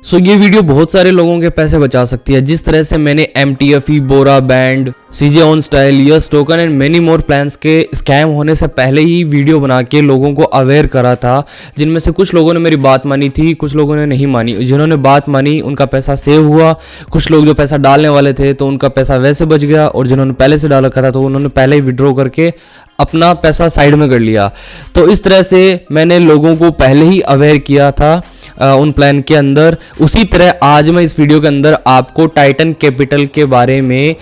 सो ये वीडियो बहुत सारे लोगों के पैसे बचा सकती है। जिस तरह से मैंने MTFE, Bora band, CJ on style, yes token and many more plans के स्कैम होने से पहले ही वीडियो बना के लोगों को अवेयर करा था, जिनमें से कुछ लोगों ने मेरी बात मानी थी, कुछ लोगों ने नहीं मानी। जिन्होंने बात मानी उनका पैसा सेव हुआ, कुछ लोग जो पैसा डालने वाले थे तो उनका पैसा वैसे बच गया, और जिन्होंने पहले से डाल रखा था तो उन्होंने पहले ही विड्रॉ करके अपना पैसा साइड में कर लिया। तो इस तरह से मैंने लोगों को पहले ही अवेयर किया था उन प्लान के अंदर। उसी तरह आज मैं इस वीडियो के अंदर आपको टाइटन कैपिटल के बारे में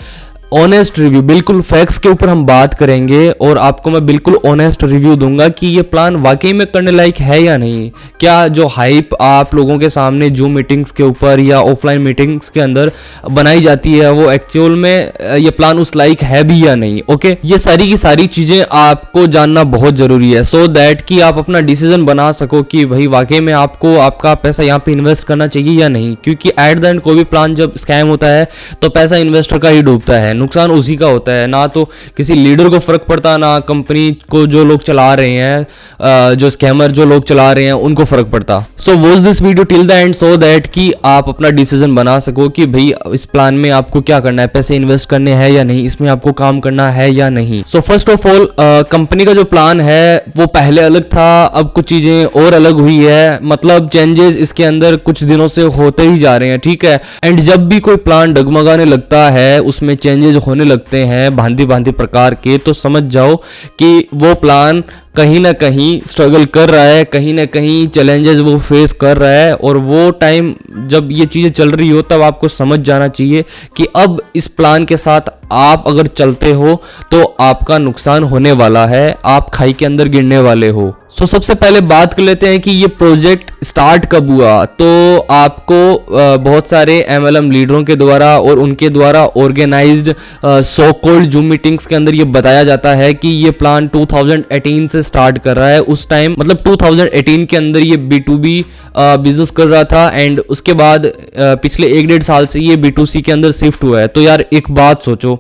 ऑनेस्ट रिव्यू, बिल्कुल फैक्ट्स के ऊपर हम बात करेंगे और आपको मैं बिल्कुल ऑनेस्ट रिव्यू दूंगा कि ये प्लान वाकई में करने लायक है या नहीं। क्या जो हाइप आप लोगों के सामने जूम मीटिंग्स के ऊपर या ऑफलाइन मीटिंग्स के अंदर बनाई जाती है वो एक्चुअल में ये प्लान उस लायक है भी या नहीं। ओके, ये सारी की सारी चीजें आपको जानना बहुत जरूरी है, सो दैट कि आप अपना डिसीजन बना सको कि भाई वाकई में आपको आपका पैसा यहाँ पे इन्वेस्ट करना चाहिए या नहीं। क्योंकि एट द एंड कोई भी प्लान जब स्कैम होता है तो पैसा इन्वेस्टर का ही डूबता है, नुकसान उसी का होता है। ना तो किसी लीडर को फर्क पड़ता, ना कंपनी को जो लोग चला रहे हैं, जो स्कैमर जो लोग चला रहे हैं उनको फर्क पड़ता। So watch this video till the and so that कि आप अपना डिसीजन बना सको कि भाई इस प्लान में आपको क्या करना है, पैसे इन्वेस्ट करने हैं या नहीं, इसमें आपको काम करना है या नहीं। So first of all company का जो प्लान है वो पहले अलग था, अब कुछ चीजें और अलग हुई है, मतलब चेंजेस इसके अंदर कुछ दिनों से होते ही जा रहे हैं, ठीक है। एंड जब भी कोई प्लान डगमगाने लगता है, उसमें चेंजेस होने लगते हैं भांति भांति प्रकार के, तो समझ जाओ कि वो प्लान कहीं ना कहीं स्ट्रगल कर रहा है, कहीं ना कहीं चैलेंजेस वो फेस कर रहा है। और वो टाइम जब ये चीज़ें चल रही हो तब आपको समझ जाना चाहिए कि अब इस प्लान के साथ आप अगर चलते हो तो आपका नुकसान होने वाला है, आप खाई के अंदर गिरने वाले हो। सो सबसे पहले बात कर लेते हैं कि ये प्रोजेक्ट स्टार्ट कब हुआ। तो आपको बहुत सारे MLM लीडरों के द्वारा और उनके द्वारा organised so called Zoom meetings के अंदर ये बताया जाता है कि ये प्लान 2018 से स्टार्ट कर रहा है। उस टाइम मतलब 2018 के अंदर ये B2B बिजनेस कर रहा था, एंड उसके बाद पिछले 1-1.5 साल से ये B2C के अंदर शिफ्ट हुआ है। तो यार एक बात सोचो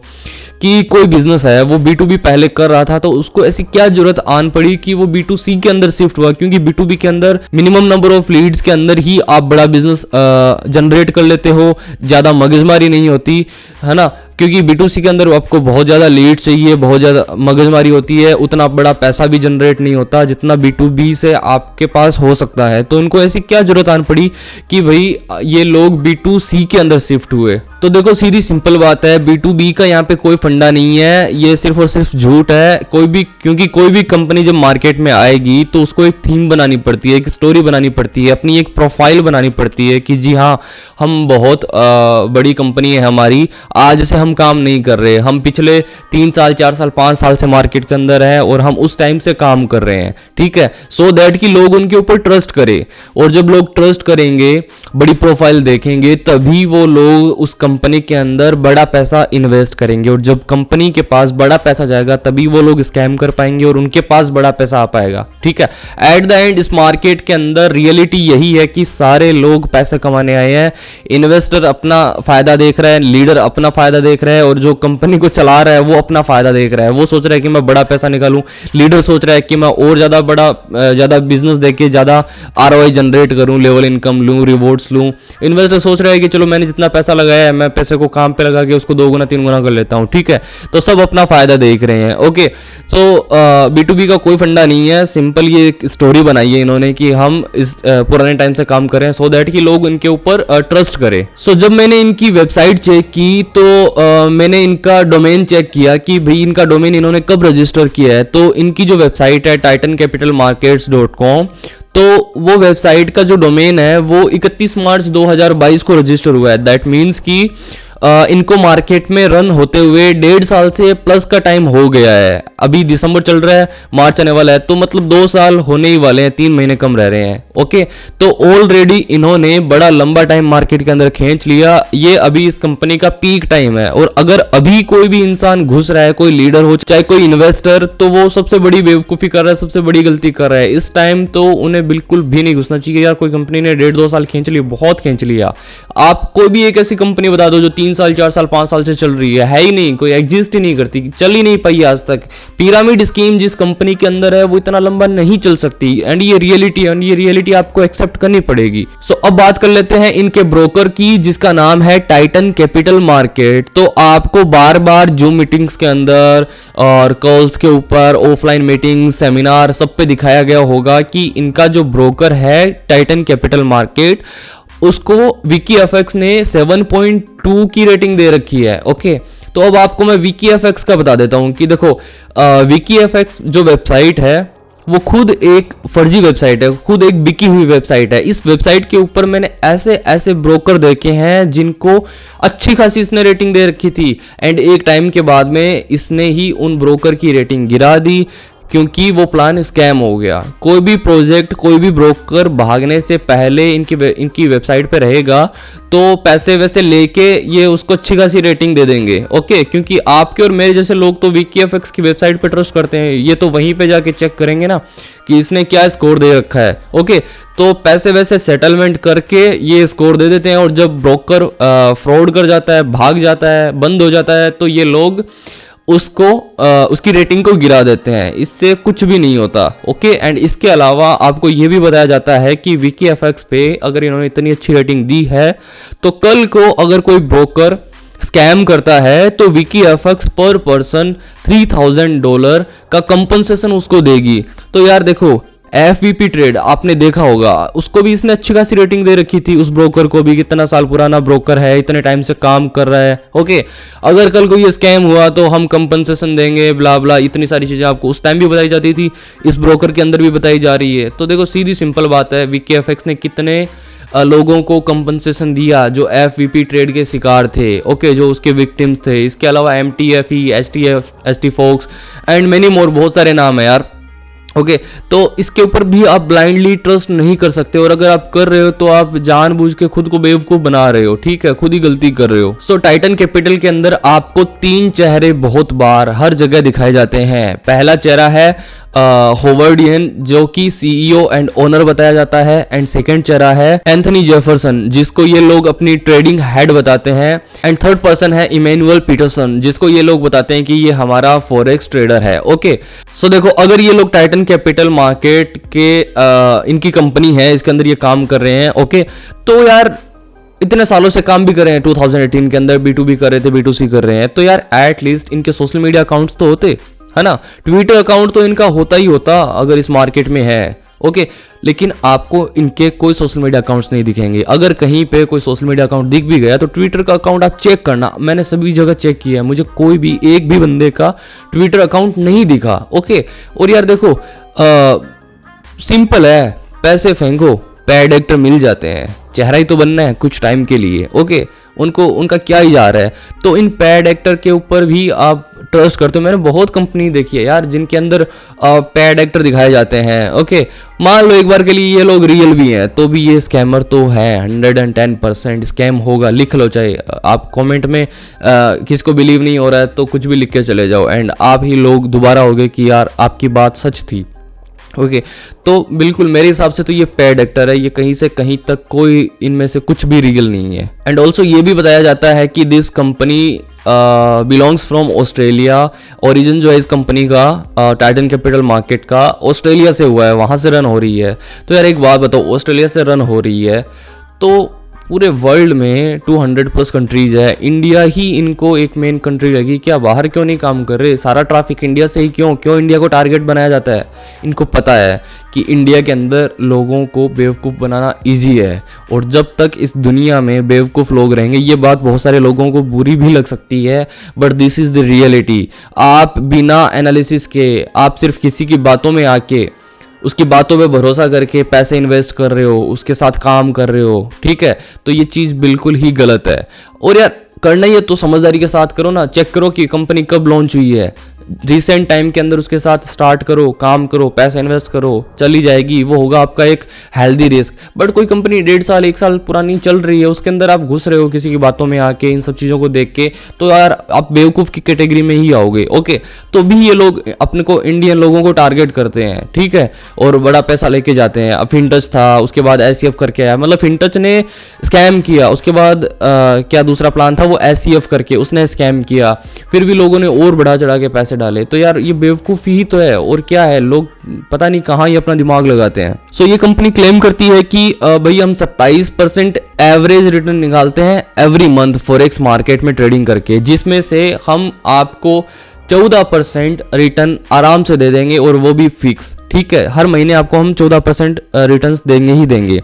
कि कोई बिजनेस है वो B2B पहले कर रहा था, तो उसको ऐसी क्या जरूरत आन पड़ी कि वो B2C के अंदर शिफ्ट हुआ। क्योंकि B2B के अंदर मिनिमम नंबर ऑफ लीड्स के अंदर ही आप बड़ा बिजनेस जनरेट कर लेते हो, ज़्यादा मगजमारी नहीं होती है ना। क्योंकि B2C के अंदर आपको बहुत ज़्यादा लीड चाहिए, बहुत ज़्यादा मगजमारी होती है, उतना बड़ा पैसा भी जनरेट नहीं होता जितना B2B से आपके पास हो सकता है। तो उनको ऐसी क्या जरूरत आन पड़ी कि भाई ये लोग B2C के अंदर शिफ्ट हुए। तो देखो सीधी सिंपल बात है, B2B का यहाँ पे कोई फंडा नहीं है, ये सिर्फ और सिर्फ झूठ है। क्योंकि कोई भी कंपनी जब मार्केट में आएगी तो उसको एक थीम बनानी पड़ती है, एक स्टोरी बनानी पड़ती है, अपनी एक प्रोफाइल बनानी पड़ती है कि जी हाँ हम बहुत बड़ी कंपनी है हमारी, आज से हम काम नहीं कर रहे, हम पिछले 3 साल 4 साल 5 साल से मार्केट के अंदर है और हम उस टाइम से काम कर रहे हैं, ठीक है। सो दैट कि लोग उनके ऊपर ट्रस्ट करें, और जब लोग ट्रस्ट करेंगे, बड़ी प्रोफाइल देखेंगे, तभी वो लोग उस कंपनी के अंदर बड़ा पैसा इन्वेस्ट करेंगे। और जब कंपनी के पास बड़ा पैसा जाएगा तभी वो लोग स्कैम कर पाएंगे और उनके पास बड़ा पैसा आ पाएगा, ठीक है। एट द एंड इस मार्केट के अंदर रियलिटी यही है कि सारे लोग पैसा कमाने आए हैं। इन्वेस्टर अपना फायदा देख रहा है, लीडर अपना फायदा देख रहा है, और जो कंपनी को चला रहा है वो अपना फायदा देख रहा है। वो सोच रहा है कि मैं बड़ा पैसा निकालूं, लीडर सोच रहा है कि मैं और ज्यादा बिजनेस देके ज्यादा ROI जनरेट करूं, लेवल इनकम लूं, रिवॉर्ड्स लूं। इन्वेस्टर सोच रहा है कि चलो मैंने जितना पैसा लगाया है मैं पैसे को काम पे लगा के उसको 2 गुना 3 गुना कर लेता हूं, ठीक है। तो सब अपना फायदा देख रहे हैं। ओके, तो B2B का कोई फंडा नहीं है, सिंपल ये एक स्टोरी बनाई है इन्होंने कि हम इस पुराने टाइम से काम कर रहे हैं, सो दैट कि लोग इनके ऊपर ट्रस्ट करें। सो जब मैंने इनकी वेबसाइट चेक की तो मैंने इनका डोमेन चेक किया कि भाई इनका डोमेन इन्होंने कब रजिस्टर किया है। तो इनकी जो वेबसाइट है titancapitalmarkets.com, तो वो वेबसाइट का जो डोमेन है वो 31 मार्च 2022 को रजिस्टर हुआ है। दैट मीन्स कि इनको मार्केट में रन होते हुए 1.5 साल से प्लस का टाइम हो गया है। अभी दिसंबर चल रहा है, मार्च आने वाला है, तो मतलब 2 साल होने ही वाले हैं, 3 महीने कम रह रहे हैं। ओके, तो ऑलरेडी इन्होंने बड़ा लंबा टाइम मार्केट के अंदर खींच लिया। ये अभी इस कंपनी का पीक टाइम है, और अगर अभी कोई भी इंसान घुस रहा है, कोई लीडर हो चाहे कोई इन्वेस्टर, तो वो सबसे बड़ी बेवकूफ़ी कर रहा है, सबसे बड़ी गलती कर रहा है। इस टाइम तो उन्हें बिल्कुल भी नहीं घुसना चाहिए। यार कोई कंपनी ने 1.5-2 साल खींच लिया, बहुत खींच लिया। आप कोई भी एक ऐसी कंपनी बता दो जो 3 3 साल 4 साल 5 साल से चल रही है ही नहीं, कोई एग्जिस्ट ही नहीं करती, चल ही नहीं पाई आज तक। पिरामिड स्कीम जिस कंपनी के अंदर है वो इतना लंबा नहीं चल सकती, एंड ये रियलिटी है, ये रियलिटी आपको एक्सेप्ट करनी पड़ेगी। सो अब बात कर लेते हैं इनके ब्रोकर की, जिसका नाम है टाइटन कैपिटल मार्केट। तो आपको बार बार जूम मीटिंग्स के अंदर और कॉल्स के ऊपर, ऑफलाइन मीटिंग, सेमिनार, सब पे दिखाया गया होगा कि इनका जो ब्रोकर है टाइटन कैपिटल मार्केट, उसको विकीएफएक्स ने 7.2 की रेटिंग दे रखी है। ओके, तो अब आपको मैं विकीएफएक्स का बता देता हूं कि देखो, विकीएफएक्स जो वेबसाइट है वो खुद एक फर्जी वेबसाइट है, खुद एक बिकी हुई वेबसाइट है। इस वेबसाइट के ऊपर मैंने ऐसे ऐसे ब्रोकर देखे हैं जिनको अच्छी खासी इसने रेटिंग दे रखी थी, एंड एक टाइम के बाद में इसने ही उन ब्रोकर की रेटिंग गिरा दी, क्योंकि वो प्लान स्कैम हो गया। कोई भी प्रोजेक्ट, कोई भी ब्रोकर भागने से पहले इनकी वेबसाइट पे रहेगा तो पैसे वैसे लेके ये उसको अच्छी खासी रेटिंग दे देंगे। ओके, क्योंकि आपके और मेरे जैसे लोग तो विकीएफएक्स की वेबसाइट पे ट्रस्ट करते हैं, ये तो वहीं पे जाके चेक करेंगे ना कि इसने क्या स्कोर दे रखा है। ओके, तो पैसे वैसे सेटलमेंट करके ये स्कोर दे देते हैं, और जब ब्रोकर फ्रॉड कर जाता है, भाग जाता है, बंद हो जाता है, तो ये लोग उसको उसकी रेटिंग को गिरा देते हैं। इससे कुछ भी नहीं होता। ओके, एंड इसके अलावा आपको ये भी बताया जाता है कि विकीएफएक्स पे अगर इन्होंने इतनी अच्छी रेटिंग दी है तो कल को अगर कोई ब्रोकर स्कैम करता है तो विकीएफएक्स पर पर्सन $3000 का कंपनसेशन उसको देगी। तो यार देखो, एफवीपी ट्रेड आपने देखा होगा, उसको भी इसने अच्छी खासी रेटिंग दे रखी थी, उस ब्रोकर को भी, कितना साल पुराना ब्रोकर है, इतने टाइम से काम कर रहा है। ओके, अगर कल को ये स्कैम हुआ तो हम कंपनसेशन देंगे, ब्ला ब्ला, इतनी सारी चीजें आपको उस टाइम भी बताई जाती थी, इस ब्रोकर के अंदर भी बताई जा रही है। तो देखो, सीधी सिंपल बात है, विकीएफएक्स ने कितने लोगों को कंपनसेशन दिया जो एफवीपी ट्रेड के शिकार थे। ओके, जो उसके विक्टिम्स थे। इसके अलावा MTFE, ST folks and many more, बहुत सारे नाम है यार। ओके, तो इसके ऊपर भी आप ब्लाइंडली ट्रस्ट नहीं कर सकते, और अगर आप कर रहे हो तो आप जानबूझ के खुद को बेवकूफ बना रहे हो। ठीक है, खुद ही गलती कर रहे हो। सो टाइटन कैपिटल के अंदर आपको 3 चेहरे बहुत बार हर जगह दिखाए जाते हैं। पहला चेहरा है होवर्ड येन, जो कि सीईओ एंड ओनर बताया जाता है, एंड सेकंड चेहरा है एंथनी जेफरसन, जिसको ये लोग अपनी ट्रेडिंग हेड बताते हैं, एंड थर्ड पर्सन है इमैनुअल पीटरसन, जिसको ये लोग बताते हैं कि ये हमारा फॉरेक्स ट्रेडर है। ओके, सो देखो, अगर ये लोग टाइटन कैपिटल मार्केट के इनकी कंपनी है, इसके अंदर ये काम कर रहे हैं। ओके, तो यार इतने सालों से काम भी कर रहे हैं, 2018 के अंदर B2B कर रहे थे, B2C कर रहे हैं, तो यार एटलीस्ट इनके सोशल मीडिया अकाउंट्स तो होते, है ना। ट्विटर अकाउंट तो इनका होता ही होता अगर इस मार्केट में है। ओके, लेकिन आपको इनके कोई सोशल मीडिया अकाउंट्स नहीं दिखेंगे। अगर कहीं पे कोई सोशल मीडिया अकाउंट दिख भी गया तो ट्विटर का अकाउंट आप चेक करना, मैंने सभी जगह चेक किया है, मुझे कोई भी एक भी बंदे का ट्विटर अकाउंट नहीं दिखा। ओके, और यार देखो, सिंपल है, पैसे फेंको, पैड एक्टर मिल जाते हैं, चेहरा ही तो बनना है कुछ टाइम के लिए। ओके, उनका क्या ही जा रहा है, तो इन पैड एक्टर के ऊपर भी आप ट्रस्ट करते हो। मैंने बहुत कंपनी देखी है यार जिनके अंदर पैड एक्टर दिखाए जाते हैं। ओके, मान लो एक बार के लिए ये लोग रियल भी हैं, तो भी ये स्कैमर तो है, 110% स्कैम होगा। लिख लो, चाहे आप कमेंट में किसको बिलीव नहीं हो रहा है तो कुछ भी लिख के चले जाओ, एंड आप ही लोग दोबारा होगे कि यार आपकी बात सच थी। ओके, तो बिल्कुल मेरे हिसाब से तो ये पेड एक्टर है, ये कहीं से कहीं तक कोई इनमें से कुछ भी रियल नहीं है। एंड ऑल्सो ये भी बताया जाता है कि this company belongs from Australia. Origin जो है इस कंपनी का, टाइटन कैपिटल मार्केट का, ऑस्ट्रेलिया से हुआ है, वहाँ से रन हो रही है। तो यार एक बात बताओ, ऑस्ट्रेलिया से रन हो रही है तो पूरे वर्ल्ड में 200+ कंट्रीज है, इंडिया ही इनको एक मेन कंट्री लगी क्या? बाहर क्यों नहीं काम कर रहे? सारा ट्रैफिक इंडिया से ही क्यों इंडिया को टारगेट बनाया जाता है? इनको पता है कि इंडिया के अंदर लोगों को बेवकूफ़ बनाना इजी है, और जब तक इस दुनिया में बेवकूफ़ लोग रहेंगे, ये बात बहुत सारे लोगों को बुरी भी लग सकती है, but this is the reality. आप बिना एनालिसिस के, आप सिर्फ किसी की बातों में आके, उसकी बातों पे भरोसा करके पैसे इन्वेस्ट कर रहे हो, उसके साथ काम कर रहे हो, ठीक है, तो ये चीज़ बिल्कुल ही गलत है। और यार करना ही है तो समझदारी के साथ करो ना। चेक करो कि कंपनी कब लॉन्च हुई है, रिसेंट टाइम के अंदर उसके साथ स्टार्ट करो, काम करो, पैसा इन्वेस्ट करो, चली जाएगी, वो होगा आपका एक हेल्दी रिस्क। बट कोई कंपनी 1.5 साल 1 साल पुरानी चल रही है, उसके अंदर आप घुस रहे हो किसी की बातों में आके, इन सब चीज़ों को देख के, तो यार आप बेवकूफ़ की कैटेगरी में ही आओगे। ओके, तो भी ये लोग अपने को इंडियन लोगों को टारगेट करते हैं, ठीक है, और बड़ा पैसा लेके जाते हैं। अब फिनटच था, उसके बाद SCF करके आया, मतलब फिनटच ने स्कैम किया, उसके बाद क्या दूसरा प्लान था वो SCF करके उसने स्कैम किया, फिर भी लोगों ने और बढ़ा चढ़ा के पैसे डाले। तो यार ये बेवकूफ़ी ही तो है, और क्या है, लोग पता नहीं कहाँ ही अपना दिमाग लगाते हैं। सो ये कंपनी क्लेम करती है कि भाई हम 27% एवरेज रिटर्न निकालते हैं एवरी मंथ फॉरेक्स मार्केट में ट्रेडिंग करके, जिसमें से हम आपको 14% रिटर्न आराम से दे देंगे, और वो भी फिक्स, ठीक है, हर महीने आपको हम 14% रिटर्न्स देंगे ही देंगे।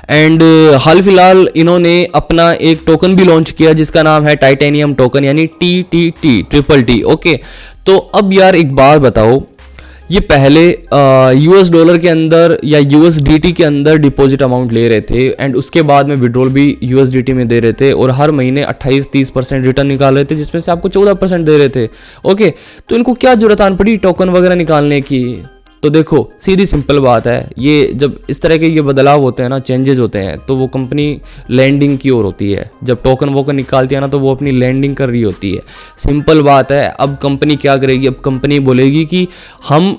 एंड हाल फिलहाल इन्होंने अपना एक टोकन भी लॉन्च किया जिसका नाम है टाइटेनियम टोकन, यानी TTT। ओके, तो अब यार एक बात बताओ, ये पहले $US के अंदर या USDT के अंदर डिपॉजिट अमाउंट ले रहे थे, एंड उसके बाद में विड्रॉल भी USDT में दे रहे थे, और हर महीने 28-30% रिटर्न निकाल रहे थे, जिसमें से आपको 14% दे रहे थे। ओके, तो इनको क्या जरूरत आन पड़ी टोकन वगैरह निकालने की? तो देखो, सीधी सिंपल बात है, ये जब इस तरह के ये बदलाव होते हैं ना, चेंजेस होते हैं, तो वो कंपनी लैंडिंग की ओर होती है। जब टोकन वोकन निकालती है ना, तो वो अपनी लैंडिंग कर रही होती है। सिंपल बात है। अब कंपनी क्या करेगी? अब कंपनी बोलेगी कि हम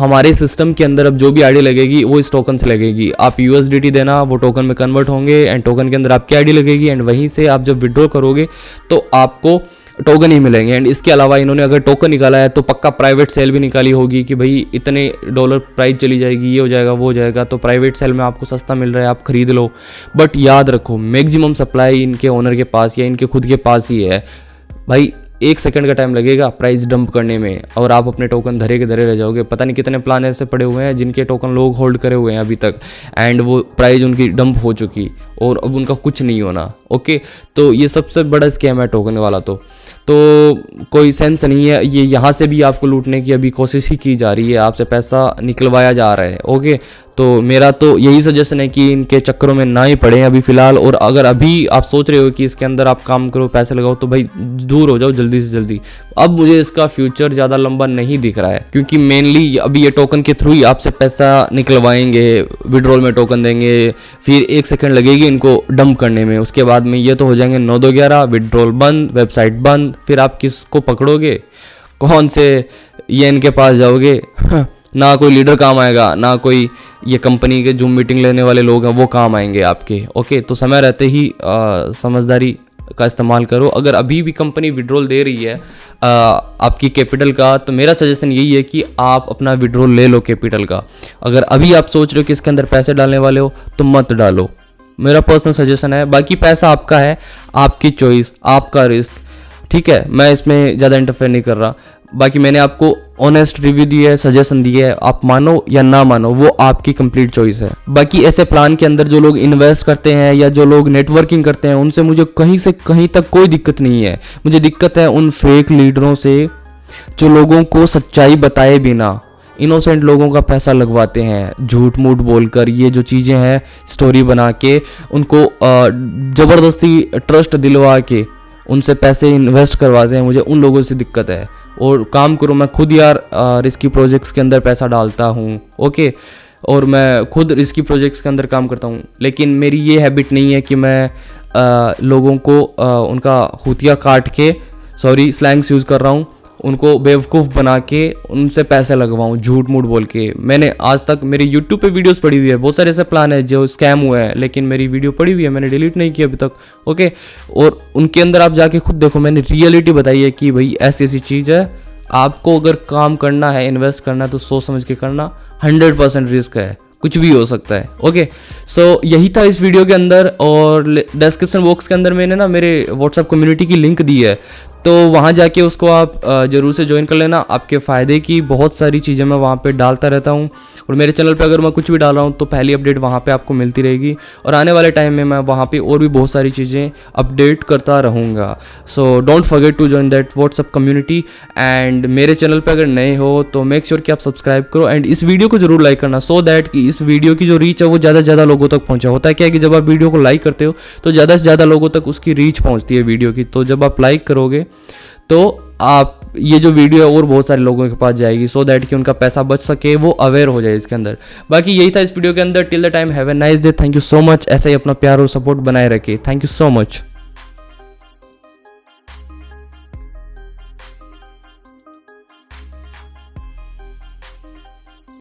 हमारे सिस्टम के अंदर अब जो भी आईडी लगेगी वो इस टोकन से लगेगी, आप USDT देना, वो टोकन में कन्वर्ट होंगे, एंड टोकन के अंदर आपकी आईडी लगेगी, एंड वहीं से आप जब विड्रॉ करोगे तो आपको टोकन ही मिलेंगे। एंड इसके अलावा इन्होंने अगर टोकन निकाला है तो पक्का प्राइवेट सेल भी निकाली होगी कि भाई इतने डॉलर प्राइस चली जाएगी, ये हो जाएगा, वो हो जाएगा, तो प्राइवेट सेल में आपको सस्ता मिल रहा है, आप खरीद लो। बट याद रखो, मैक्सिमम सप्लाई इनके ओनर के पास या इनके खुद के पास ही है भाई। 1 सेकंड का टाइम लगेगा प्राइस डंप करने में, और आप अपने टोकन धरे के धरे रह जाओगे। पता नहीं कितने प्लान ऐसे पड़े हुए हैं जिनके टोकन लोग होल्ड करे हुए हैं अभी तक, एंड वो प्राइस उनकी डंप हो चुकी और अब उनका कुछ नहीं होना। ओके, तो ये सबसे बड़ा स्कैम है टोकन वाला। तो कोई सेंस नहीं है, ये यहाँ से भी आपको लूटने की अभी कोशिश ही की जा रही है, आपसे पैसा निकलवाया जा रहा है। ओके, तो मेरा तो यही सजेशन है कि इनके चक्करों में ना ही पड़े अभी फ़िलहाल। और अगर अभी आप सोच रहे हो कि इसके अंदर आप काम करो, पैसे लगाओ, तो भाई दूर हो जाओ जल्दी से जल्दी। अब मुझे इसका फ्यूचर ज़्यादा लंबा नहीं दिख रहा है, क्योंकि मेनली अभी ये टोकन के थ्रू ही आपसे पैसा निकलवाएंगे, विड्रॉल में टोकन देंगे, फिर 1 सेकंड लगेगी इनको डंप करने में, उसके बाद में ये तो हो जाएंगे 9-2-11, विड्रॉल बंद, वेबसाइट बंद, फिर आप किसको पकड़ोगे? कौन से ये इनके पास जाओगे? ना कोई लीडर काम आएगा, ना कोई ये कंपनी के जो मीटिंग लेने वाले लोग हैं वो काम आएंगे आपके। ओके, तो समय रहते ही समझदारी का इस्तेमाल करो। अगर अभी भी कंपनी विड्रॉल दे रही है आपकी कैपिटल का, तो मेरा सजेशन यही है कि आप अपना विड्रॉल ले लो कैपिटल का। अगर अभी आप सोच रहे हो कि इसके अंदर पैसे डालने वाले हो तो मत डालो, मेरा पर्सनल सजेशन है। बाकी पैसा आपका है, आपकी चॉइस, आपका रिस्क, ठीक है, मैं इसमें ज़्यादा इंटरफेयर नहीं कर रहा। बाकी मैंने आपको ऑनेस्ट रिव्यू दिया है, सजेशन दिया है, आप मानो या ना मानो वो आपकी कंप्लीट चॉइस है। बाकी ऐसे प्लान के अंदर जो लोग इन्वेस्ट करते हैं या जो लोग नेटवर्किंग करते हैं, उनसे मुझे कहीं से कहीं तक कोई दिक्कत नहीं है। मुझे दिक्कत है उन फेक लीडरों से जो लोगों को सच्चाई बताए बिना इनोसेंट लोगों का पैसा लगवाते हैं, झूठ मूठ बोलकर। ये जो चीज़ें हैं स्टोरी बना के उनको ज़बरदस्ती ट्रस्ट दिलवा के उनसे पैसे इन्वेस्ट करवाते हैं, मुझे उन लोगों से दिक्कत है। और काम करो, मैं खुद यार रिस्की प्रोजेक्ट्स के अंदर पैसा डालता हूँ। ओके, और मैं खुद रिस्की प्रोजेक्ट्स के अंदर काम करता हूँ, लेकिन मेरी ये हैबिट नहीं है कि मैं लोगों को उनका हुतिया काट के, सॉरी स्लैंग्स यूज़ कर रहा हूँ, उनको बेवकूफ़ बना के उनसे पैसे लगवाऊँ झूठ मूठ बोल के। मैंने आज तक मेरे YouTube पे वीडियोस पड़ी हुई है, बहुत सारे ऐसे प्लान है जो स्कैम हुए हैं, लेकिन मेरी वीडियो पड़ी हुई है, मैंने डिलीट नहीं किया अभी तक। ओके, और उनके अंदर आप जाके खुद देखो, मैंने रियलिटी बताई है कि भाई ऐसी ऐसी चीज़ है। आपको अगर काम करना है, इन्वेस्ट करना है, तो सोच समझ के करना, 100% रिस्क है, कुछ भी हो सकता है। ओके, सो यही था इस वीडियो के अंदर। और डिस्क्रिप्शन बॉक्स के अंदर मैंने ना मेरे व्हाट्सएप कम्युनिटी की लिंक दी है, तो वहाँ जाके उसको आप ज़रूर से ज्वाइन कर लेना। आपके फ़ायदे की बहुत सारी चीज़ें मैं वहाँ पे डालता रहता हूँ, और मेरे चैनल पे अगर मैं कुछ भी डाल रहा हूँ तो पहली अपडेट वहाँ पे आपको मिलती रहेगी। और आने वाले टाइम में मैं वहाँ पे और भी बहुत सारी चीज़ें अपडेट करता रहूँगा। So don't forget to join that WhatsApp community. And मेरे चैनल पे अगर नए हो तो मेक श्योर कि आप सब्सक्राइब करो, एंड इस वीडियो को जरूर लाइक करना, सो दैट कि इस वीडियो की जो रीच है वो ज़्यादा से ज़्यादा लोगों तक पहुँचा। होता है क्या कि जब आप वीडियो को लाइक करते हो तो ज़्यादा से ज़्यादा लोगों तक उसकी रीच पहुँचती है वीडियो की। तो जब आप लाइक करोगे तो आप ये जो वीडियो है और बहुत सारे लोगों के पास जाएगी, सो दैट कि उनका पैसा बच सके, वो अवेयर हो जाए इसके अंदर। बाकी यही था इस वीडियो के अंदर। Till the time have a nice day, thank you so much. ऐसा ही अपना प्यार और सपोर्ट बनाए रखिए, थैंक यू सो मच।